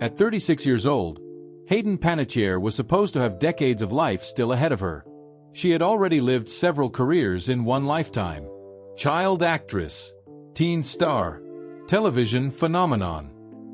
At 36 years old, Hayden Panettiere was supposed to have decades of life still ahead of her. She had already lived several careers in one lifetime. Child actress, teen star, television phenomenon,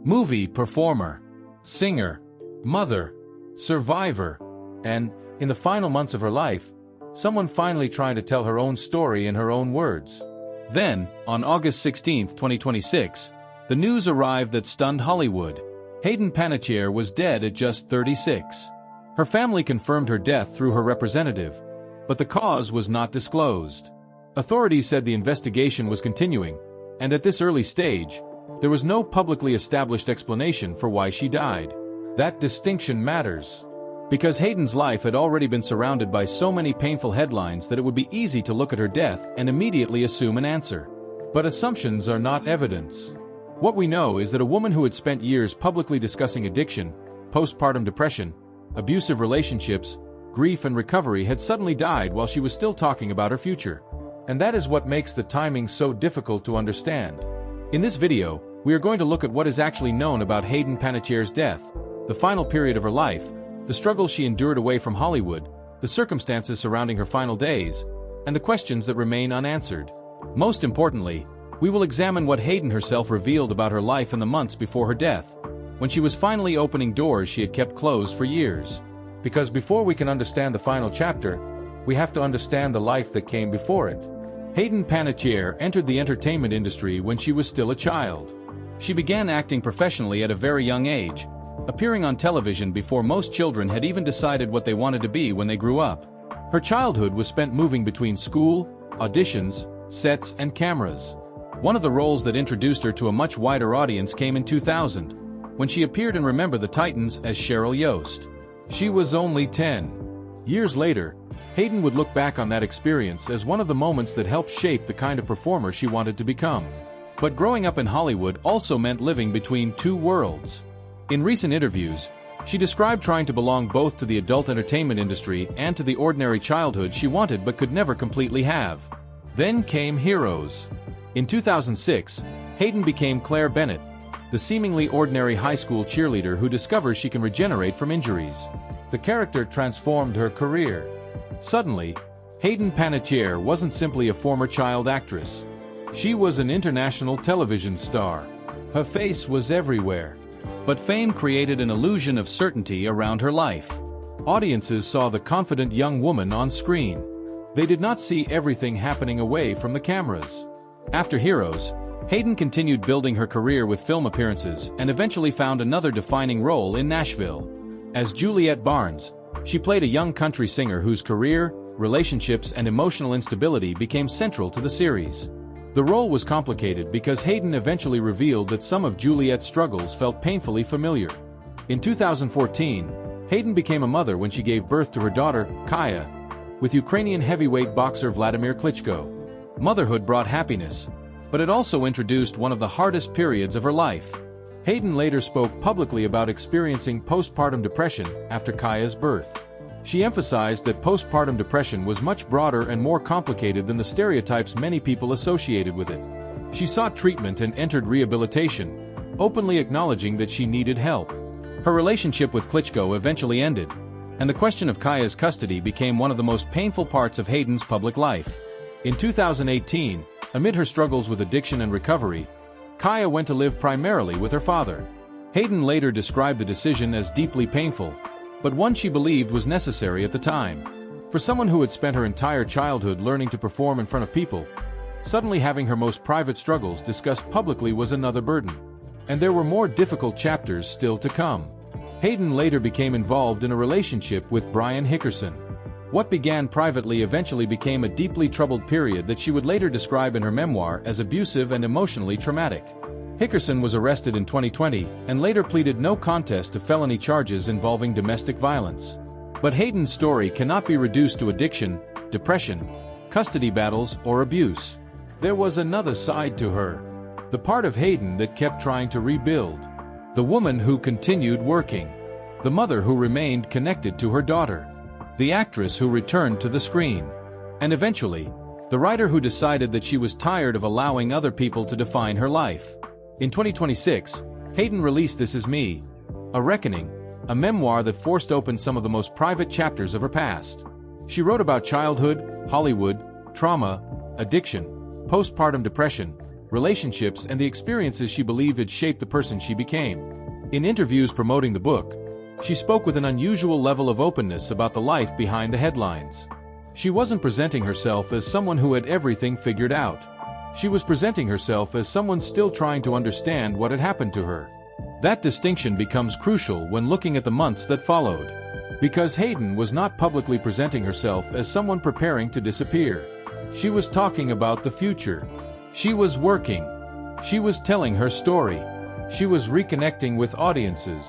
movie performer, singer, mother, survivor, and, in the final months of her life, someone finally trying to tell her own story in her own words. Then, on August 16, 2026, the news arrived that stunned Hollywood. Hayden Panettiere was dead at just 36. Her family confirmed her death through her representative, but the cause was not disclosed. Authorities said the investigation was continuing, and at this early stage, there was no publicly established explanation for why she died. That distinction matters, because Hayden's life had already been surrounded by so many painful headlines that it would be easy to look at her death and immediately assume an answer. But assumptions are not evidence. What we know is that a woman who had spent years publicly discussing addiction, postpartum depression, abusive relationships, grief and recovery had suddenly died while she was still talking about her future. And that is what makes the timing so difficult to understand. In this video, we are going to look at what is actually known about Hayden Panettiere's death, the final period of her life, the struggles she endured away from Hollywood, the circumstances surrounding her final days, and the questions that remain unanswered. Most importantly, we will examine what Hayden herself revealed about her life in the months before her death, when she was finally opening doors she had kept closed for years. Because before we can understand the final chapter, we have to understand the life that came before it. Hayden Panettiere entered the entertainment industry when she was still a child. She began acting professionally at a very young age, appearing on television before most children had even decided what they wanted to be when they grew up. Her childhood was spent moving between school, auditions, sets, and cameras. One of the roles that introduced her to a much wider audience came in 2000, when she appeared in Remember the Titans as Cheryl Yost. She was only 10. Years later, Hayden would look back on that experience as one of the moments that helped shape the kind of performer she wanted to become. But growing up in Hollywood also meant living between two worlds. In recent interviews, she described trying to belong both to the adult entertainment industry and to the ordinary childhood she wanted but could never completely have. Then came Heroes. In 2006, Hayden became Claire Bennett, the seemingly ordinary high school cheerleader who discovers she can regenerate from injuries. The character transformed her career. Suddenly, Hayden Panettiere wasn't simply a former child actress. She was an international television star. Her face was everywhere. But fame created an illusion of certainty around her life. Audiences saw the confident young woman on screen. They did not see everything happening away from the cameras. After Heroes, Hayden continued building her career with film appearances and eventually found another defining role in Nashville. As Juliette Barnes, she played a young country singer whose career, relationships, and emotional instability became central to the series. The role was complicated because Hayden eventually revealed that some of Juliette's struggles felt painfully familiar. In 2014, Hayden became a mother when she gave birth to her daughter, Kaya, with Ukrainian heavyweight boxer Wladimir Klitschko. Motherhood brought happiness, but it also introduced one of the hardest periods of her life. Hayden later spoke publicly about experiencing postpartum depression after Kaya's birth. She emphasized that postpartum depression was much broader and more complicated than the stereotypes many people associated with it. She sought treatment and entered rehabilitation, openly acknowledging that she needed help. Her relationship with Klitschko eventually ended, and the question of Kaya's custody became one of the most painful parts of Hayden's public life. In 2018, amid her struggles with addiction and recovery, Kaya went to live primarily with her father. Hayden later described the decision as deeply painful, but one she believed was necessary at the time. For someone who had spent her entire childhood learning to perform in front of people, suddenly having her most private struggles discussed publicly was another burden. And there were more difficult chapters still to come. Hayden later became involved in a relationship with Brian Hickerson. What began privately eventually became a deeply troubled period that she would later describe in her memoir as abusive and emotionally traumatic. Hickerson was arrested in 2020 and later pleaded no contest to felony charges involving domestic violence. But Hayden's story cannot be reduced to addiction, depression, custody battles, or abuse. There was another side to her. The part of Hayden that kept trying to rebuild. The woman who continued working. The mother who remained connected to her daughter. The actress who returned to the screen. And eventually, the writer who decided that she was tired of allowing other people to define her life. In 2026, Hayden released This Is Me, A Reckoning, a memoir that forced open some of the most private chapters of her past. She wrote about childhood, Hollywood, trauma, addiction, postpartum depression, relationships, and the experiences she believed had shaped the person she became. In interviews promoting the book, she spoke with an unusual level of openness about the life behind the headlines. She wasn't presenting herself as someone who had everything figured out. She was presenting herself as someone still trying to understand what had happened to her. That distinction becomes crucial when looking at the months that followed. Because Hayden was not publicly presenting herself as someone preparing to disappear. She was talking about the future. She was working. She was telling her story. She was reconnecting with audiences.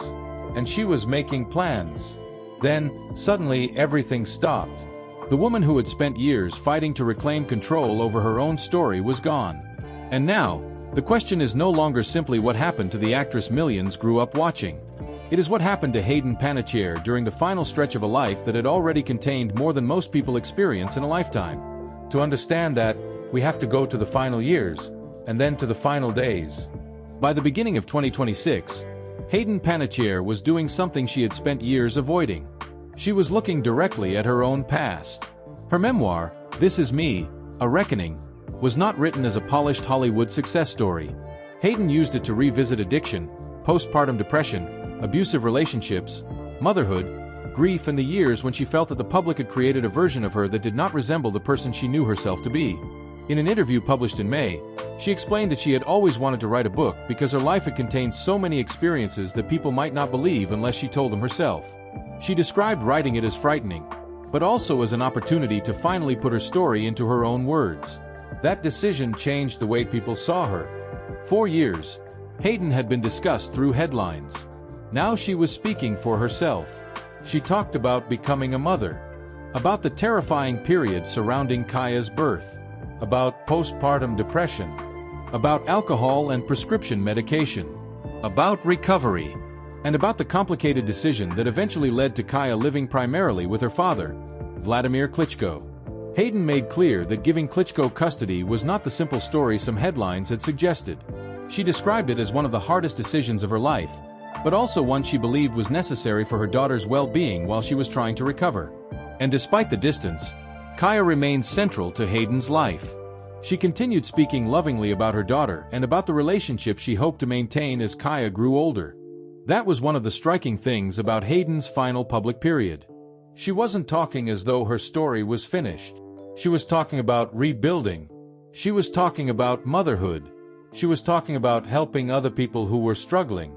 And she was making plans. Then, suddenly, everything stopped. The woman who had spent years fighting to reclaim control over her own story was gone. And now, the question is no longer simply what happened to the actress millions grew up watching. It is what happened to Hayden Panettiere during the final stretch of a life that had already contained more than most people experience in a lifetime. To understand that, we have to go to the final years, and then to the final days. By the beginning of 2026, Hayden Panettiere was doing something she had spent years avoiding. She was looking directly at her own past. Her memoir, This Is Me, A Reckoning, was not written as a polished Hollywood success story. Hayden used it to revisit addiction, postpartum depression, abusive relationships, motherhood, grief, and the years when she felt that the public had created a version of her that did not resemble the person she knew herself to be. In an interview published in May, she explained that she had always wanted to write a book because her life had contained so many experiences that people might not believe unless she told them herself. She described writing it as frightening, but also as an opportunity to finally put her story into her own words. That decision changed the way people saw her. For years, Hayden had been discussed through headlines. Now she was speaking for herself. She talked about becoming a mother, about the terrifying period surrounding Kaya's birth, about postpartum depression, about alcohol and prescription medication, about recovery, and about the complicated decision that eventually led to Kaya living primarily with her father, Wladimir Klitschko. Hayden made clear that giving Klitschko custody was not the simple story some headlines had suggested. She described it as one of the hardest decisions of her life, but also one she believed was necessary for her daughter's well-being while she was trying to recover. And despite the distance, Kaya remained central to Hayden's life. She continued speaking lovingly about her daughter and about the relationship she hoped to maintain as Kaya grew older. That was one of the striking things about Hayden's final public period. She wasn't talking as though her story was finished. She was talking about rebuilding. She was talking about motherhood. She was talking about helping other people who were struggling.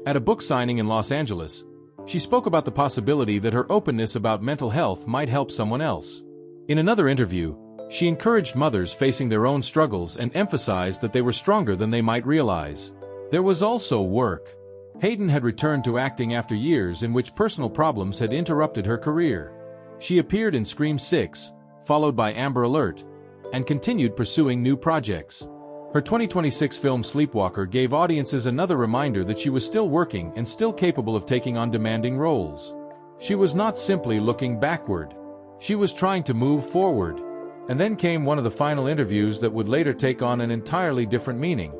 At a book signing in Los Angeles, she spoke about the possibility that her openness about mental health might help someone else. In another interview, she encouraged mothers facing their own struggles and emphasized that they were stronger than they might realize. There was also work. Hayden had returned to acting after years in which personal problems had interrupted her career. She appeared in Scream 6, followed by Amber Alert, and continued pursuing new projects. Her 2026 film Sleepwalker gave audiences another reminder that she was still working and still capable of taking on demanding roles. She was not simply looking backward. She was trying to move forward. And then came one of the final interviews that would later take on an entirely different meaning.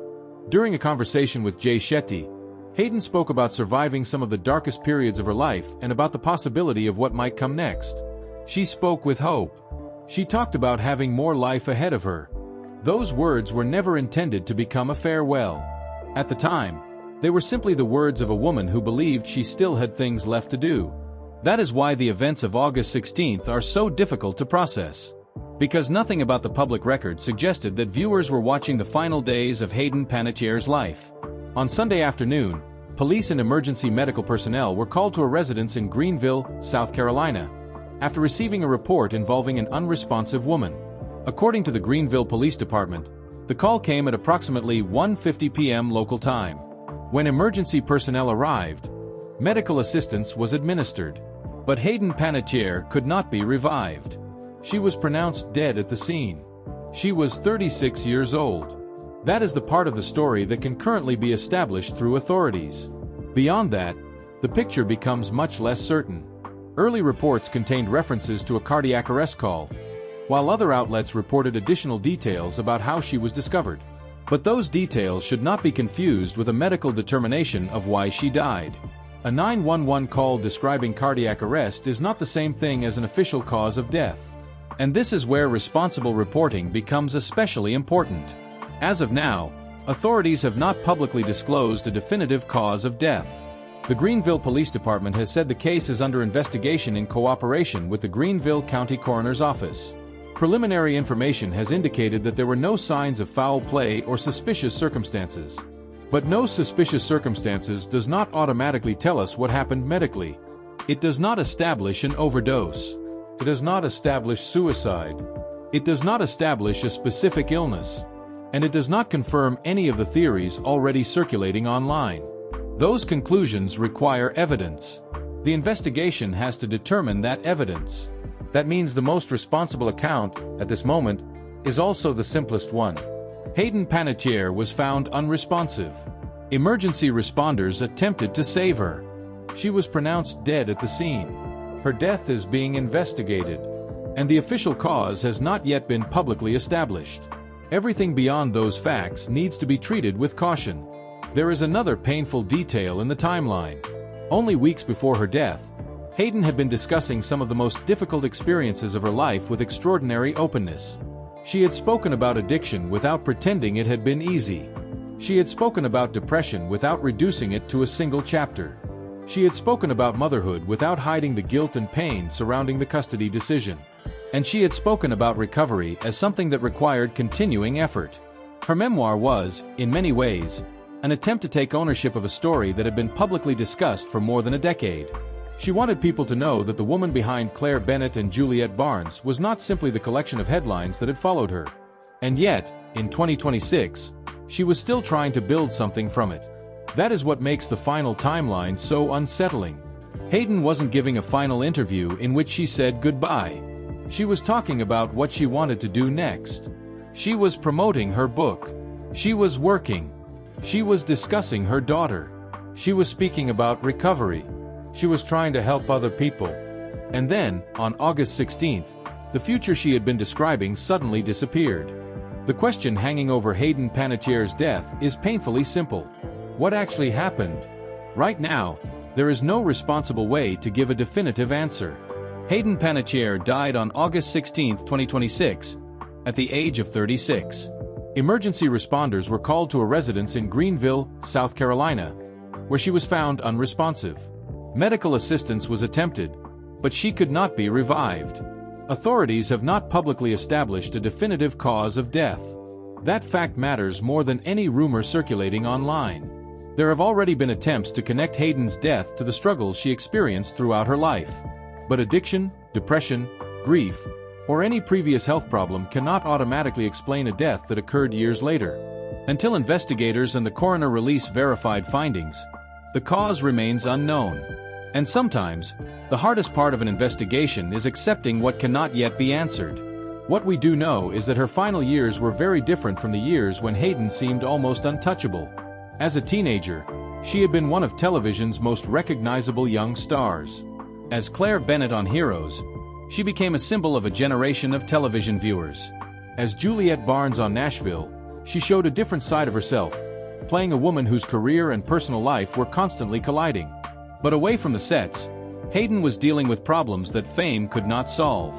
During a conversation with Jay Shetty, Hayden spoke about surviving some of the darkest periods of her life and about the possibility of what might come next. She spoke with hope. She talked about having more life ahead of her. Those words were never intended to become a farewell. At the time, they were simply the words of a woman who believed she still had things left to do. That is why the events of August 16th are so difficult to process. Because nothing about the public record suggested that viewers were watching the final days of Hayden Panettiere's life. On Sunday afternoon, police and emergency medical personnel were called to a residence in Greenville, South Carolina, after receiving a report involving an unresponsive woman. According to the Greenville Police Department, the call came at approximately 1:50 p.m. local time. When emergency personnel arrived, medical assistance was administered, but Hayden Panettiere could not be revived. She was pronounced dead at the scene. She was 36 years old. That is the part of the story that can currently be established through authorities. Beyond that, the picture becomes much less certain. Early reports contained references to a cardiac arrest call, while other outlets reported additional details about how she was discovered. But those details should not be confused with a medical determination of why she died. A 911 call describing cardiac arrest is not the same thing as an official cause of death. And this is where responsible reporting becomes especially important. As of now, authorities have not publicly disclosed a definitive cause of death. The Greenville Police Department has said the case is under investigation in cooperation with the Greenville County Coroner's Office. Preliminary information has indicated that there were no signs of foul play or suspicious circumstances. But no suspicious circumstances does not automatically tell us what happened medically. It does not establish an overdose. It does not establish suicide. It does not establish a specific illness. And it does not confirm any of the theories already circulating online. Those conclusions require evidence. The investigation has to determine that evidence. That means the most responsible account, at this moment, is also the simplest one. Hayden Panettiere was found unresponsive. Emergency responders attempted to save her. She was pronounced dead at the scene. Her death is being investigated, and the official cause has not yet been publicly established. Everything beyond those facts needs to be treated with caution. There is another painful detail in the timeline. Only weeks before her death, Hayden had been discussing some of the most difficult experiences of her life with extraordinary openness. She had spoken about addiction without pretending it had been easy. She had spoken about depression without reducing it to a single chapter. She had spoken about motherhood without hiding the guilt and pain surrounding the custody decision. And she had spoken about recovery as something that required continuing effort. Her memoir was, in many ways, an attempt to take ownership of a story that had been publicly discussed for more than a decade. She wanted people to know that the woman behind Claire Bennett and Juliette Barnes was not simply the collection of headlines that had followed her. And yet, in 2026, she was still trying to build something from it. That is what makes the final timeline so unsettling. Hayden wasn't giving a final interview in which she said goodbye. She was talking about what she wanted to do next. She was promoting her book. She was working. She was discussing her daughter. She was speaking about recovery. She was trying to help other people. And then, on August 16th, the future she had been describing suddenly disappeared. The question hanging over Hayden Panettiere's death is painfully simple. What actually happened? Right now, there is no responsible way to give a definitive answer. Hayden Panettiere died on August 16, 2026, at the age of 36. Emergency responders were called to a residence in Greenville, South Carolina, where she was found unresponsive. Medical assistance was attempted, but she could not be revived. Authorities have not publicly established a definitive cause of death. That fact matters more than any rumor circulating online. There have already been attempts to connect Hayden's death to the struggles she experienced throughout her life. But addiction, depression, grief, or any previous health problem cannot automatically explain a death that occurred years later. Until investigators and the coroner release verified findings, the cause remains unknown. And sometimes, the hardest part of an investigation is accepting what cannot yet be answered. What we do know is that her final years were very different from the years when Hayden seemed almost untouchable. As a teenager, she had been one of television's most recognizable young stars. As Claire Bennett on Heroes, she became a symbol of a generation of television viewers. As Juliette Barnes on Nashville, she showed a different side of herself, playing a woman whose career and personal life were constantly colliding. But away from the sets, Hayden was dealing with problems that fame could not solve.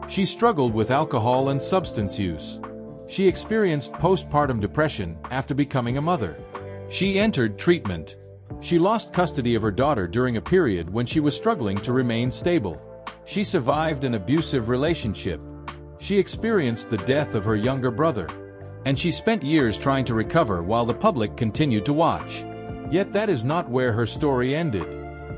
She struggled with alcohol and substance use. She experienced postpartum depression after becoming a mother. She entered treatment. She lost custody of her daughter during a period when she was struggling to remain stable. She survived an abusive relationship. She experienced the death of her younger brother. And she spent years trying to recover while the public continued to watch. Yet that is not where her story ended.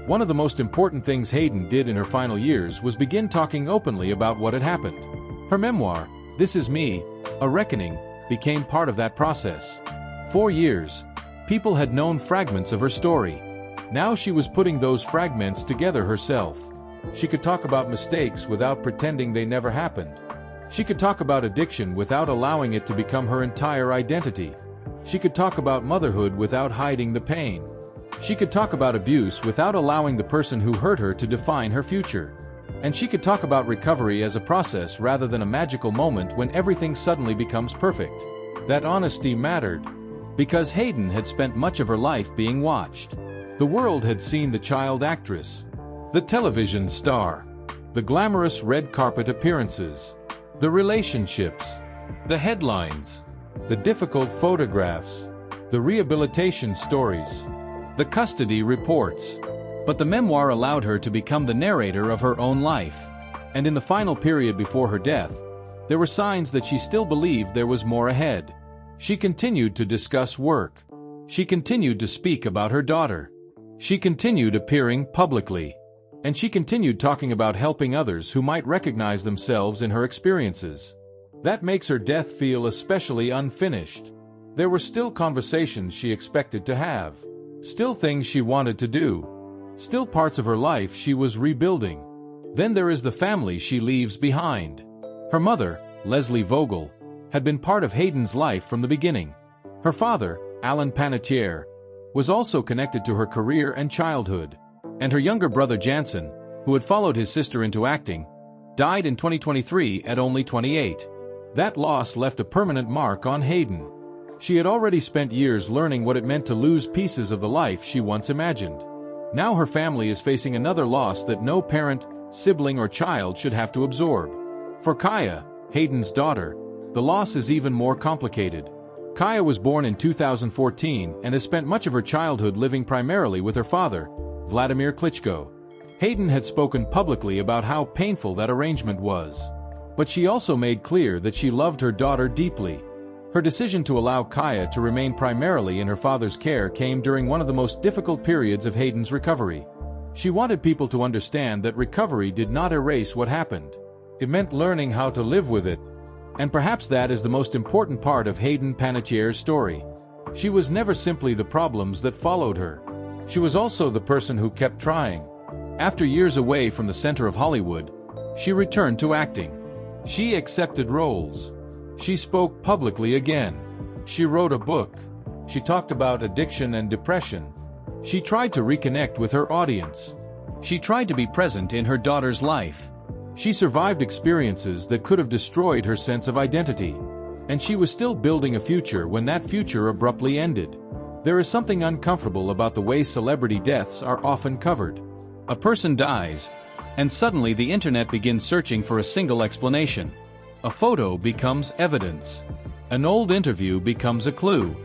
One of the most important things Hayden did in her final years was begin talking openly about what had happened. Her memoir, This Is Me, A Reckoning, became part of that process. For years, people had known fragments of her story. Now she was putting those fragments together herself. She could talk about mistakes without pretending they never happened. She could talk about addiction without allowing it to become her entire identity. She could talk about motherhood without hiding the pain. She could talk about abuse without allowing the person who hurt her to define her future. And she could talk about recovery as a process rather than a magical moment when everything suddenly becomes perfect. That honesty mattered, because Hayden had spent much of her life being watched. The world had seen the child actress, the television star, the glamorous red carpet appearances, the relationships, the headlines, the difficult photographs, the rehabilitation stories, the custody reports. But the memoir allowed her to become the narrator of her own life. And in the final period before her death, there were signs that she still believed there was more ahead. She continued to discuss work. She continued to speak about her daughter. She continued appearing publicly. And she continued talking about helping others who might recognize themselves in her experiences. That makes her death feel especially unfinished. There were still conversations she expected to have. Still things she wanted to do. Still parts of her life she was rebuilding. Then there is the family she leaves behind. Her mother, Leslie Vogel, had been part of Hayden's life from the beginning. Her father, Hayden Panettiere, was also connected to her career and childhood. And her younger brother Jansen, who had followed his sister into acting, died in 2023 at only 28. That loss left a permanent mark on Hayden. She had already spent years learning what it meant to lose pieces of the life she once imagined. Now her family is facing another loss that no parent, sibling or child should have to absorb. For Kaya, Hayden's daughter, the loss is even more complicated. Kaya was born in 2014 and has spent much of her childhood living primarily with her father, Wladimir Klitschko. Hayden had spoken publicly about how painful that arrangement was. But she also made clear that she loved her daughter deeply. Her decision to allow Kaya to remain primarily in her father's care came during one of the most difficult periods of Hayden's recovery. She wanted people to understand that recovery did not erase what happened. It meant learning how to live with it. And perhaps that is the most important part of Hayden Panettiere's story. She was never simply the problems that followed her. She was also the person who kept trying. After years away from the center of Hollywood, she returned to acting. She accepted roles. She spoke publicly again. She wrote a book. She talked about addiction and depression. She tried to reconnect with her audience. She tried to be present in her daughter's life. She survived experiences that could have destroyed her sense of identity. And she was still building a future when that future abruptly ended. There is something uncomfortable about the way celebrity deaths are often covered. A person dies, and suddenly the internet begins searching for a single explanation. A photo becomes evidence. An old interview becomes a clue.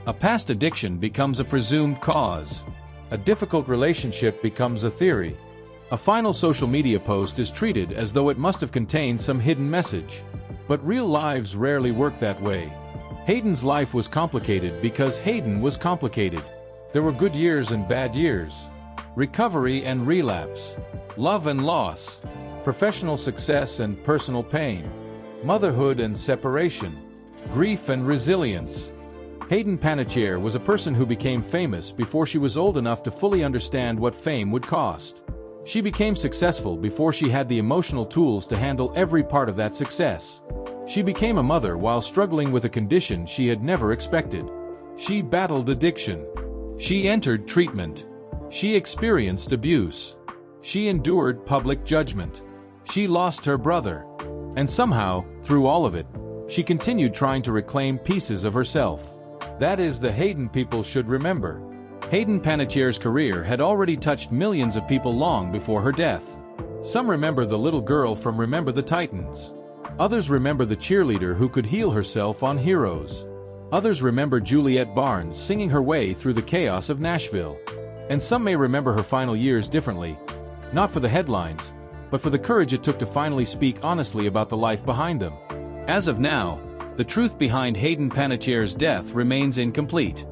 A past addiction becomes a presumed cause. A difficult relationship becomes a theory. A final social media post is treated as though it must have contained some hidden message. But real lives rarely work that way. Hayden's life was complicated because Hayden was complicated. There were good years and bad years. Recovery and relapse. Love and loss. Professional success and personal pain. Motherhood and separation. Grief and resilience. Hayden Panettiere was a person who became famous before she was old enough to fully understand what fame would cost. She became successful before she had the emotional tools to handle every part of that success. She became a mother while struggling with a condition she had never expected. She battled addiction. She entered treatment. She experienced abuse. She endured public judgment. She lost her brother. And somehow, through all of it, she continued trying to reclaim pieces of herself. That is the Hayden people should remember. Hayden Panettiere's career had already touched millions of people long before her death. Some remember the little girl from Remember the Titans. Others remember the cheerleader who could heal herself on Heroes. Others remember Juliette Barnes singing her way through the chaos of Nashville. And some may remember her final years differently, not for the headlines, but for the courage it took to finally speak honestly about the life behind them. As of now, the truth behind Hayden Panettiere's death remains incomplete.